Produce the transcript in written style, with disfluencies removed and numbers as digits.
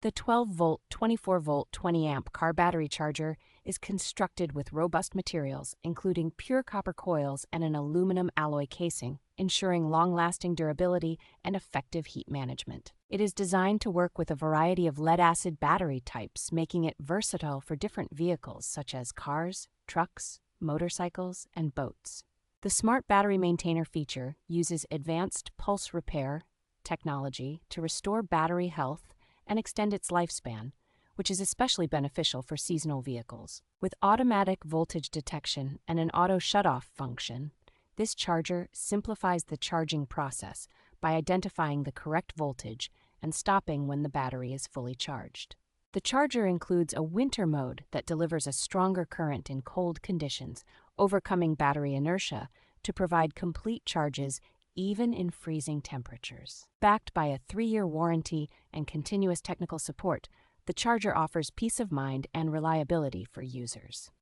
The 12-volt, 24-volt, 20-amp car battery charger is constructed with robust materials, including pure copper coils and an aluminum alloy casing, ensuring long-lasting durability and effective heat management. It is designed to work with a variety of lead-acid battery types, making it versatile for different vehicles such as cars, trucks, motorcycles, and boats. The Smart Battery Maintainer feature uses advanced pulse repair technology to restore battery health and extend its lifespan, which is especially beneficial for seasonal vehicles. With automatic voltage detection and an auto shutoff function, this charger simplifies the charging process by identifying the correct voltage and stopping when the battery is fully charged. The charger includes a winter mode that delivers a stronger current in cold conditions, overcoming battery inertia to provide complete charges even in freezing temperatures. Backed by a 3-year warranty and continuous technical support, the charger offers peace of mind and reliability for users.